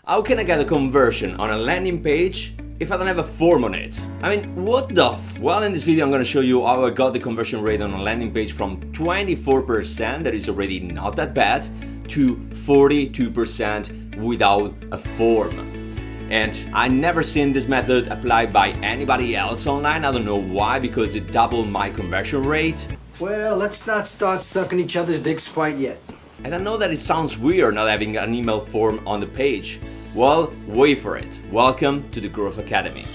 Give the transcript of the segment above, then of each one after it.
How can I get a conversion on a landing page if I don't have a form on it? I mean, what the Well, in this video I'm going to show you how I got the conversion rate on a landing page from 24%, that is already not that bad, to 42% without a form. And I never seen this method applied by anybody else online. I don't know why, because it doubled my conversion rate. Well, let's not start sucking each other's dicks quite yet. And I know that it sounds weird not having an email form on the page. Well, wait for it. Welcome to the Growth Academy.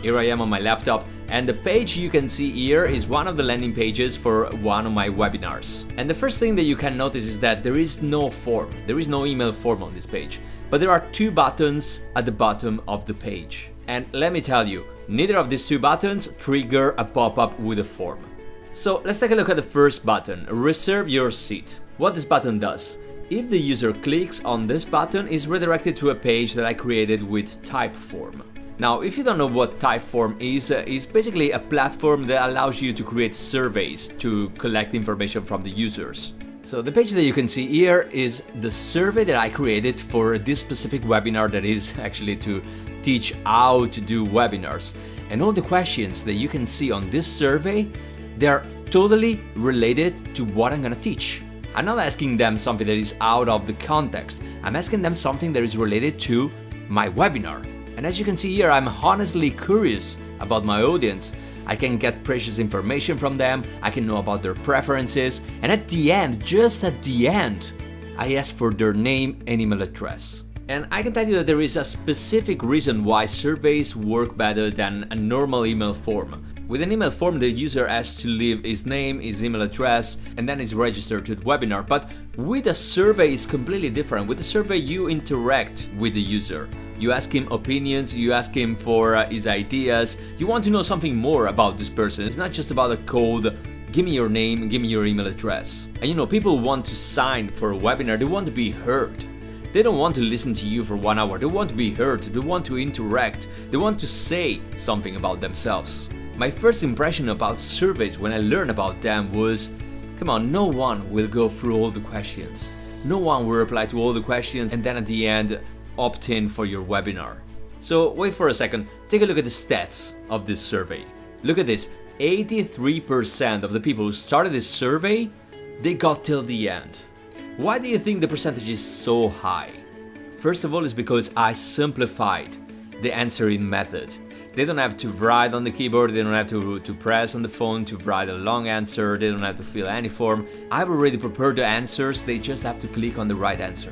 Here I am on my laptop, and the page you can see here is one of the landing pages for one of my webinars. And the first thing that you can notice is that there is no form. There is no email form on this page. But there are two buttons at the bottom of the page. And let me tell you, neither of these two buttons trigger a pop-up with a form. So let's take a look at the first button, Reserve Your Seat. What this button does: if the user clicks on this button, is redirected to a page that I created with Typeform. Now, if you don't know what Typeform is, it's basically a platform that allows you to create surveys to collect information from the users. So the page that you can see here is the survey that I created for this specific webinar, that is actually to teach how to do webinars. And all the questions that you can see on this survey, they're totally related to what I'm gonna teach. I'm not asking them something that is out of the context. I'm asking them something that is related to my webinar. And as you can see here, I'm honestly curious about my audience. I can get precious information from them, I can know about their preferences, and at the end, just at the end, I ask for their name and email address. And I can tell you that there is a specific reason why surveys work better than a normal email form. With an email form, the user has to leave his name, his email address, and then is registered to the webinar. But with a survey, it's completely different. With a survey, you interact with the user. You ask him opinions, you ask him for his ideas. You want to know something more about this person. It's not just about a code. Give me your name, give me your email address. And you know, people want to sign for a webinar, they want to be heard. They don't want to listen to you for 1 hour, they want to be heard, they want to interact, they want to say something about themselves. My first impression about surveys when I learned about them was, come on, no one will go through all the questions. No one will reply to all the questions and then at the end opt in for your webinar. So wait for a second, take a look at the stats of this survey. Look at this, 83% of the people who started this survey, they got till the end. Why do you think the percentage is so high? First of all, it's because I simplified the answering method. They don't have to write on the keyboard, they don't have to press on the phone to write a long answer, they don't have to fill any form. I've already prepared the answers, they just have to click on the right answer.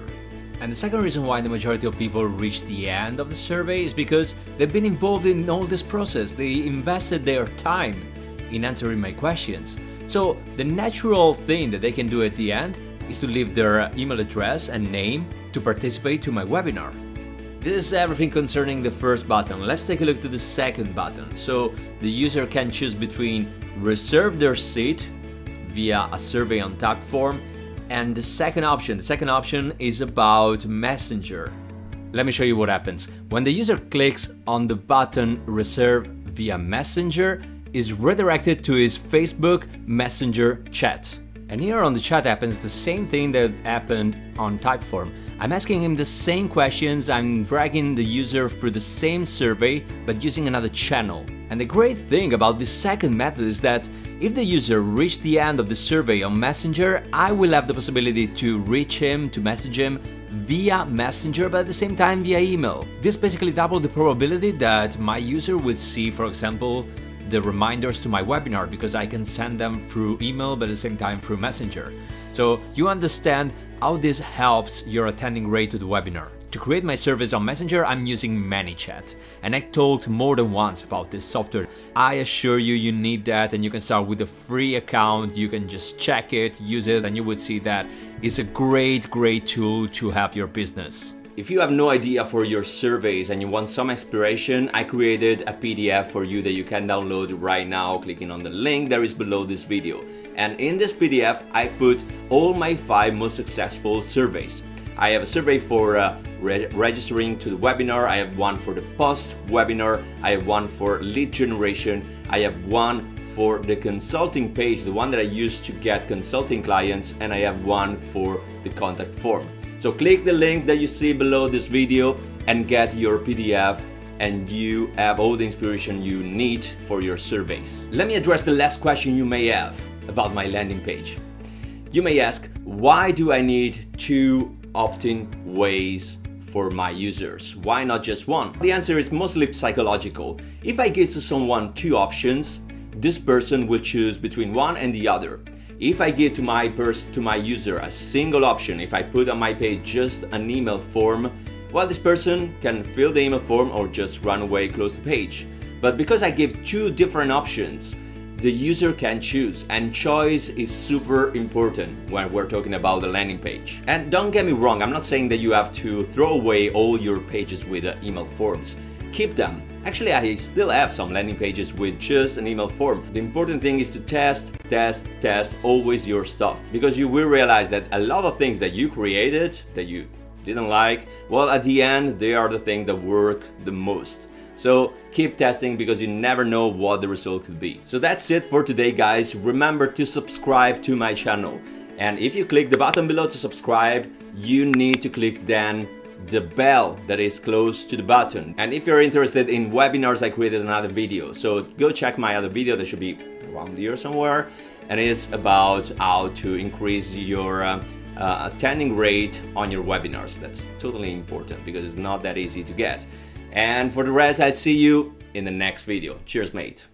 And the second reason why the majority of people reach the end of the survey is because they've been involved in all this process. They invested their time in answering my questions. So the natural thing that they can do at the end is to leave their email address and name to participate to my webinar. This is everything concerning the first button. Let's take a look to the second button. So the user can choose between reserve their seat via a survey on Typeform and the second option is about Messenger. Let me show you what happens. When the user clicks on the button reserve via Messenger, is redirected to his Facebook Messenger chat. And here on the chat happens the same thing that happened on Typeform. I'm asking him the same questions, I'm dragging the user through the same survey, but using another channel. And the great thing about this second method is that if the user reached the end of the survey on Messenger, I will have the possibility to reach him, to message him via Messenger, but at the same time via email. This basically doubled the probability that my user will see, for example, the reminders to my webinar, because I can send them through email but at the same time through Messenger. So you understand how this helps your attending rate to the webinar. To create my service on Messenger, I'm using ManyChat, and I talked more than once about this software. I assure you, you need that, and you can start with a free account. You can just check it, use it, and you will see that it's a great tool to help your business. If you have no idea for your surveys and you want some inspiration, I created a PDF for you that you can download right now, clicking on the link that is below this video. And in this PDF, I put all my 5 most successful surveys. I have a survey for registering to the webinar, I have one for the post-webinar, I have one for lead generation, I have one for the consulting page, the one that I use to get consulting clients, and I have one for the contact form. So click the link that you see below this video and get your PDF, and you have all the inspiration you need for your surveys. Let me address the last question you may have about my landing page. You may ask, why do I need 2 opt-in ways for my users? Why not just one? The answer is mostly psychological. If I give to someone 2 options, this person will choose between one and the other. If I give to my user a single option, if I put on my page just an email form, well, this person can fill the email form or just run away, close the page. But because I give 2 different options, the user can choose, and choice is super important when we're talking about the landing page. And don't get me wrong, I'm not saying that you have to throw away all your pages with email forms. Keep them. Actually, I still have some landing pages with just an email form. The important thing is to test always your stuff, because you will realize that a lot of things that you created that you didn't like, well, at the end, they are the things that work the most. So keep testing, because you never know what the result could be. So that's it for today, guys. Remember to subscribe to my channel. And if you click the button below to subscribe, you need to click then the bell that is close to the button. And if you're interested in webinars, I created another video. So go check my other video that should be around here somewhere. And it's about how to increase your attending rate on your webinars. That's totally important, because it's not that easy to get. And for the rest, I'll see you in the next video. Cheers, mate.